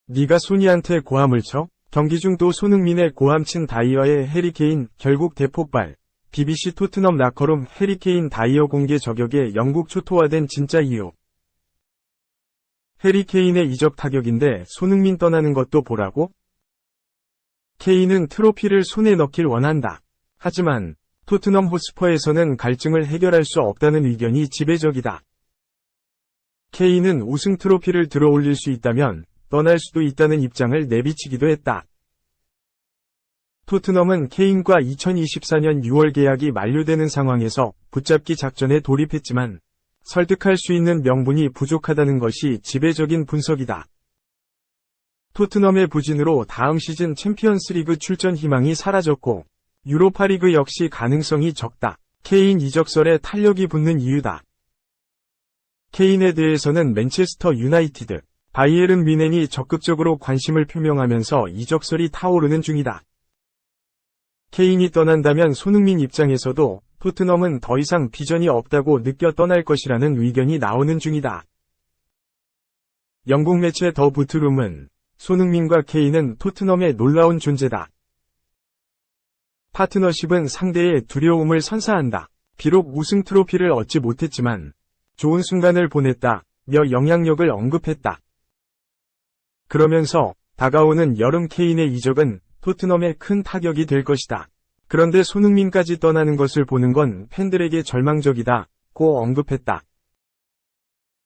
네가 소니한테 고함을 쳐? 경기 중 또 손흥민의 고함친 다이어의 해리케인 결국 대폭발. BBC 토트넘 라커룸 해리케인 다이어 공개 저격에 영국 초토화된 진짜 이유. 해리케인의 이적 타격인데 손흥민 떠나는 것도 보라고? 케인은 트로피를 손에 넣길 원한다. 하지만 토트넘 호스퍼에서는 갈증을 해결할 수 없다는 의견이 지배적이다. 케인은 우승 트로피를 들어올릴 수 있다면 떠날 수도 있다는 입장을 내비치기도 했다. 토트넘은 케인과 2024년 6월 계약이 만료되는 상황에서 붙잡기 작전에 돌입했지만 설득할 수 있는 명분이 부족하다는 것이 지배적인 분석이다. 토트넘의 부진으로 다음 시즌 챔피언스리그 출전 희망이 사라졌고 유로파리그 역시 가능성이 적다. 케인 이적설에 탄력이 붙는 이유다. 케인에 대해서는 맨체스터 유나이티드, 바이에른 뮌헨이 적극적으로 관심을 표명하면서 이적설이 타오르는 중이다. 케인이 떠난다면 손흥민 입장에서도 토트넘은 더 이상 비전이 없다고 느껴 떠날 것이라는 의견이 나오는 중이다. 영국 매체 더 부트룸은 손흥민과 케인은 토트넘의 놀라운 존재다. 파트너십은 상대의 두려움을 선사한다. 비록 우승 트로피를 얻지 못했지만 좋은 순간을 보냈다. 며 영향력을 언급했다. 그러면서 다가오는 여름 케인의 이적은 토트넘에 큰 타격이 될 것이다. 그런데 손흥민까지 떠나는 것을 보는 건 팬들에게 절망적이다. 고 언급했다.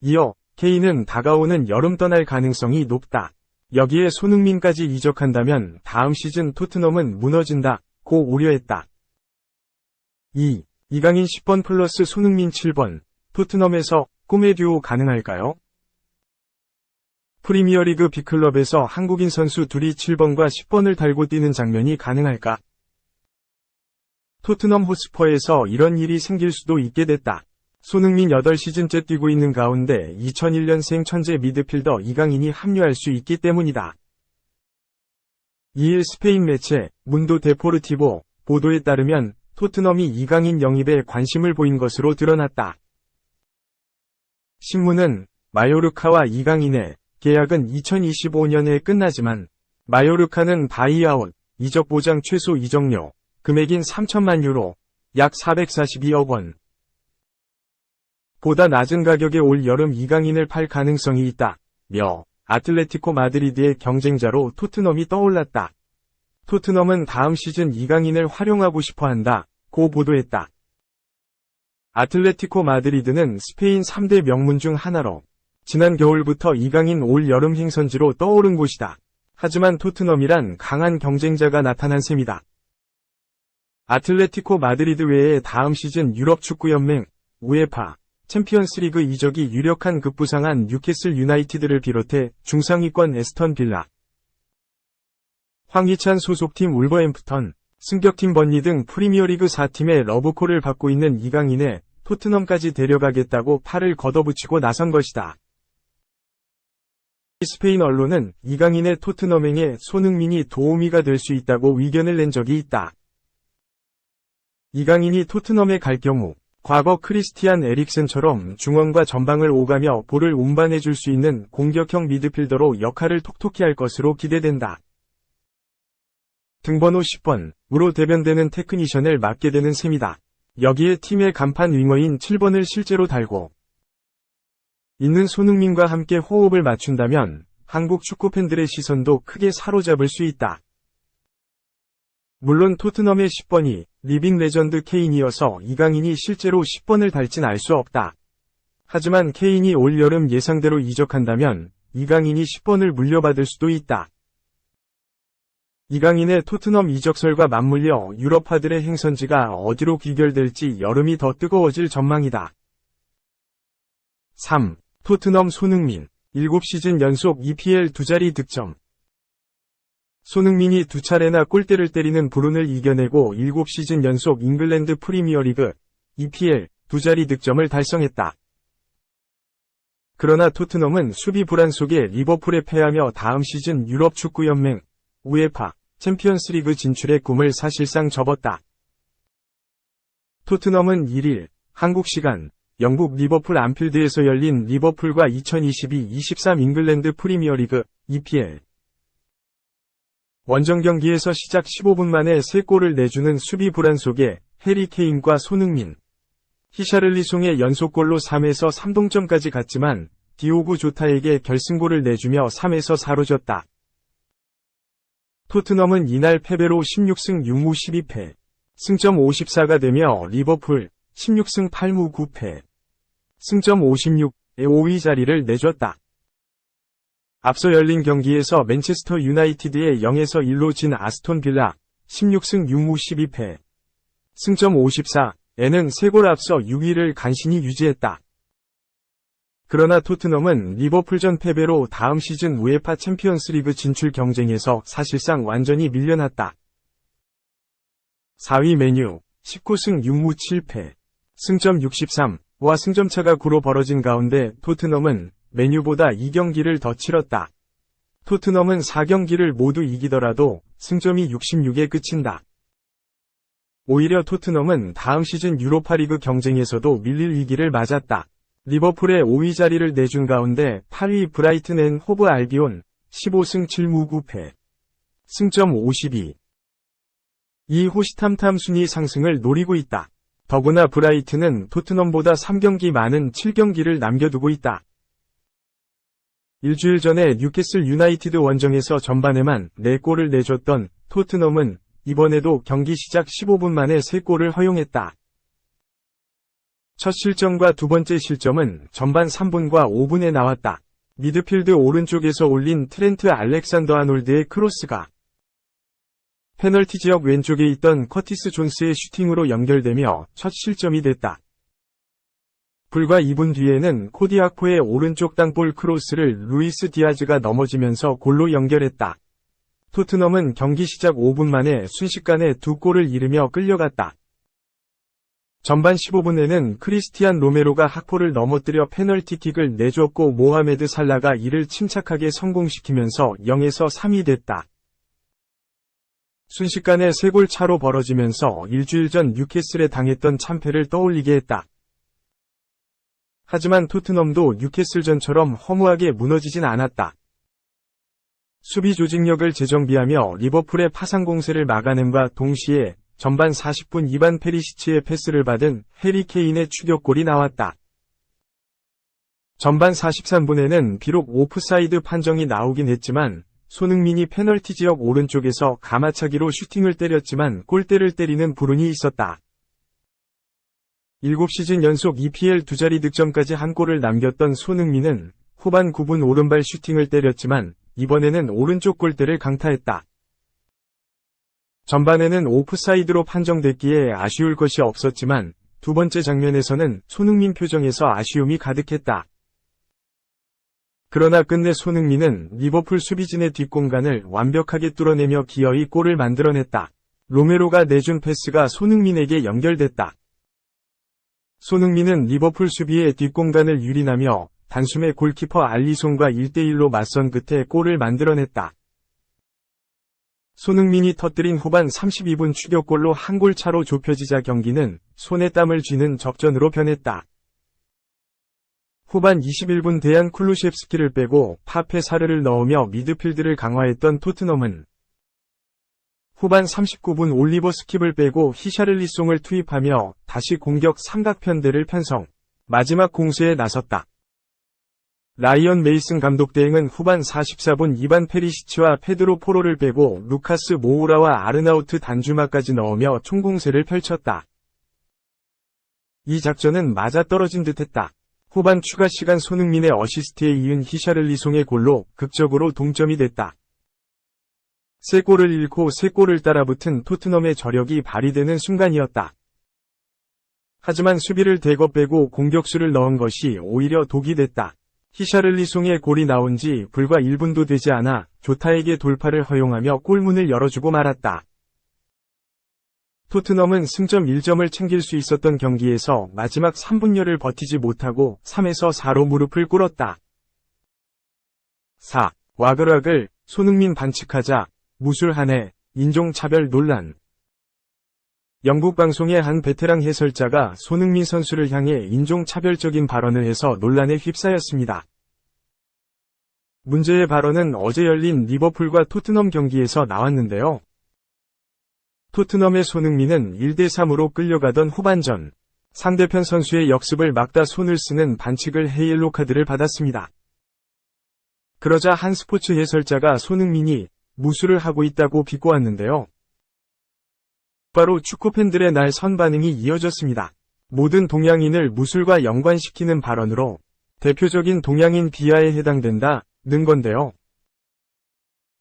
이어 케인은 다가오는 여름 떠날 가능성이 높다. 여기에 손흥민까지 이적한다면 다음 시즌 토트넘은 무너진다. 고 우려했다. 2. 이강인 10번 플러스 손흥민 7번. 토트넘에서 꿈의 듀오 가능할까요? 프리미어리그 B클럽에서 한국인 선수 둘이 7번과 10번을 달고 뛰는 장면이 가능할까? 토트넘 호스퍼에서 이런 일이 생길 수도 있게 됐다. 손흥민 8시즌째 뛰고 있는 가운데 2001년생 천재 미드필더 이강인이 합류할 수 있기 때문이다. 2일 스페인 매체 문도 데포르티보 보도에 따르면 토트넘이 이강인 영입에 관심을 보인 것으로 드러났다. 신문은 마요르카와 이강인의 계약은 2025년에 끝나지만 마요르카는 바이아웃, 이적 보장 최소 이적료, 금액인 3천만 유로, 약 442억 원. 보다 낮은 가격에 올 여름 이강인을 팔 가능성이 있다. 며 아틀레티코 마드리드의 경쟁자로 토트넘이 떠올랐다. 토트넘은 다음 시즌 이강인을 활용하고 싶어한다. 고 보도했다. 아틀레티코 마드리드는 스페인 3대 명문 중 하나로 지난 겨울부터 이강인 올 여름 행선지로 떠오른 곳이다. 하지만 토트넘이란 강한 경쟁자가 나타난 셈이다. 아틀레티코 마드리드 외에 다음 시즌 유럽축구연맹, 우에파, 챔피언스리그 이적이 유력한 급부상한 뉴캐슬 유나이티드를 비롯해 중상위권 에스턴 빌라, 황희찬 소속팀 울버햄프턴, 승격팀 번니 등 프리미어리그 4팀의 러브콜을 받고 있는 이강인에 토트넘까지 데려가겠다고 팔을 걷어붙이고 나선 것이다. 스페인 언론은 이강인의 토트넘행에 손흥민이 도우미가 될 수 있다고 의견을 낸 적이 있다. 이강인이 토트넘에 갈 경우 과거 크리스티안 에릭센처럼 중원과 전방을 오가며 볼을 운반해줄 수 있는 공격형 미드필더로 역할을 톡톡히 할 것으로 기대된다. 등번호 10번으로 대변되는 테크니션을 맡게 되는 셈이다. 여기에 팀의 간판 윙어인 7번을 실제로 달고 있는 손흥민과 함께 호흡을 맞춘다면 한국 축구팬들의 시선도 크게 사로잡을 수 있다. 물론 토트넘의 10번이 리빙 레전드 케인이어서 이강인이 실제로 10번을 달진 알 수 없다. 하지만 케인이 올 여름 예상대로 이적한다면 이강인이 10번을 물려받을 수도 있다. 이강인의 토트넘 이적설과 맞물려 유럽파들의 행선지가 어디로 귀결될지 여름이 더 뜨거워질 전망이다. 3. 토트넘 손흥민 7시즌 연속 EPL 두 자리 득점. 손흥민이 두 차례나 골대를 때리는 불운을 이겨내고 7시즌 연속 잉글랜드 프리미어리그 EPL 두 자리 득점을 달성했다. 그러나 토트넘은 수비 불안 속에 리버풀에 패하며 다음 시즌 유럽 축구연맹 우에파 챔피언스리그 진출의 꿈을 사실상 접었다. 토트넘은 1일 한국 시간 영국 리버풀 안필드에서 열린 리버풀과 2022-23 잉글랜드 프리미어리그 EPL 원정 경기에서 시작 15분 만에 3골을 내주는 수비 불안 속에 해리 케인과 손흥민, 히샤를리송의 연속골로 3에서 3동점까지 갔지만 디오구 조타에게 결승골을 내주며 3에서 4로 졌다. 토트넘은 이날 패배로 16승 6무 12패, 승점 54가 되며 리버풀 16승 8무 9패, 승점 56의 5위 자리를 내줬다. 앞서 열린 경기에서 맨체스터 유나이티드에 0에서 1로 진 아스톤 빌라 16승 6무 12패, 승점 54에는 3골 앞서 6위를 간신히 유지했다. 그러나 토트넘은 리버풀전 패배로 다음 시즌 우에파 챔피언스리그 진출 경쟁에서 사실상 완전히 밀려났다. 4위 맨유 19승 6무 7패, 승점 63와 승점차가 9로 벌어진 가운데 토트넘은 맨유보다 2경기를 더 치렀다. 토트넘은 4경기를 모두 이기더라도 승점이 66에 그친다. 오히려 토트넘은 다음 시즌 유로파리그 경쟁에서도 밀릴 위기를 맞았다. 리버풀의 5위 자리를 내준 가운데 8위 브라이튼 앤 호브 알비온 15승 7무 9패, 승점 52. 이 호시탐탐 순위 상승을 노리고 있다. 더구나 브라이튼은 토트넘보다 3경기 많은 7경기를 남겨두고 있다. 일주일 전에 뉴캐슬 유나이티드 원정에서 전반에만 4골을 내줬던 토트넘은 이번에도 경기 시작 15분 만에 3골을 허용했다. 첫 실점과 두 번째 실점은 전반 3분과 5분에 나왔다. 미드필드 오른쪽에서 올린 트렌트 알렉산더 아놀드의 크로스가 페널티 지역 왼쪽에 있던 커티스 존스의 슈팅으로 연결되며 첫 실점이 됐다. 불과 2분 뒤에는 코디아코의 오른쪽 땅볼 크로스를 루이스 디아즈가 넘어지면서 골로 연결했다. 토트넘은 경기 시작 5분 만에 순식간에 2골을 잃으며 끌려갔다. 전반 15분에는 크리스티안 로메로가 학포를 넘어뜨려 페널티킥을 내줬고 모하메드 살라가 이를 침착하게 성공시키면서 0에서 3이 됐다. 순식간에 3골 차로 벌어지면서 일주일 전 뉴캐슬에 당했던 참패를 떠올리게 했다. 하지만 토트넘도 뉴캐슬전처럼 허무하게 무너지진 않았다. 수비 조직력을 재정비하며 리버풀의 파상 공세를 막아냄과 동시에 전반 40분 이반 페리시치의 패스를 받은 해리 케인의 추격골이 나왔다. 전반 43분에는 비록 오프사이드 판정이 나오긴 했지만 손흥민이 페널티 지역 오른쪽에서 가마차기로 슈팅을 때렸지만 골대를 때리는 불운이 있었다. 7시즌 연속 EPL 2자리 득점까지 한 골을 남겼던 손흥민은 후반 9분 오른발 슈팅을 때렸지만 이번에는 오른쪽 골대를 강타했다. 전반에는 오프사이드로 판정됐기에 아쉬울 것이 없었지만 두 번째 장면에서는 손흥민 표정에서 아쉬움이 가득했다. 그러나 끝내 손흥민은 리버풀 수비진의 뒷공간을 완벽하게 뚫어내며 기어이 골을 만들어냈다. 로메로가 내준 패스가 손흥민에게 연결됐다. 손흥민은 리버풀 수비의 뒷공간을 유린하며 단숨에 골키퍼 알리송과 1대1로 맞선 끝에 골을 만들어냈다. 손흥민이 터뜨린 후반 32분 추격골로 한 골 차로 좁혀지자 경기는 손에 땀을 쥐는 접전으로 변했다. 후반 21분 데얀 쿨루셰프스키를 빼고 파페 사르를 넣으며 미드필드를 강화했던 토트넘은 후반 39분 올리버 스킵을 빼고 히샤를리송을 투입하며 다시 공격 삼각편대를 편성, 마지막 공세에 나섰다. 라이언 메이슨 감독 대행은 후반 44분 이반 페리시치와 페드로 포로를 빼고 루카스 모우라와 아르나우트 단주마까지 넣으며 총공세를 펼쳤다. 이 작전은 맞아떨어진 듯했다. 후반 추가 시간 손흥민의 어시스트에 이은 히샤를리송의 골로 극적으로 동점이 됐다. 3골을 잃고 3골을 따라붙은 토트넘의 저력이 발휘되는 순간이었다. 하지만 수비를 대거 빼고 공격수를 넣은 것이 오히려 독이 됐다. 히샤를리송의 골이 나온 지 불과 1분도 되지 않아 조타에게 돌파를 허용하며 골문을 열어주고 말았다. 토트넘은 승점 1점을 챙길 수 있었던 경기에서 마지막 3분여를 버티지 못하고 3에서 4로 무릎을 꿇었다. 4. 와글와글, 손흥민 반칙하자, 무술하네, 인종차별 논란. 영국 방송의 한 베테랑 해설자가 손흥민 선수를 향해 인종차별적인 발언을 해서 논란에 휩싸였습니다. 문제의 발언은 어제 열린 리버풀과 토트넘 경기에서 나왔는데요. 토트넘의 손흥민은 1대3으로 끌려가던 후반전, 상대편 선수의 역습을 막다 손을 쓰는 반칙을 해 옐로 카드를 받았습니다. 그러자 한 스포츠 해설자가 손흥민이 무술을 하고 있다고 비꼬았는데요. 바로 축구팬들의 날 선반응이 이어졌습니다. 모든 동양인을 무술과 연관시키는 발언으로 대표적인 동양인 비하에 해당된다는 건데요.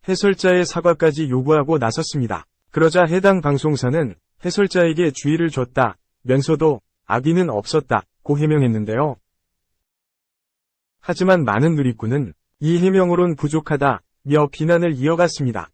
해설자의 사과까지 요구하고 나섰습니다. 그러자 해당 방송사는 해설자에게 주의를 줬다면서도 악의는 없었다고 해명했는데요. 하지만 많은 누리꾼은 이 해명으론 부족하다며 비난을 이어갔습니다.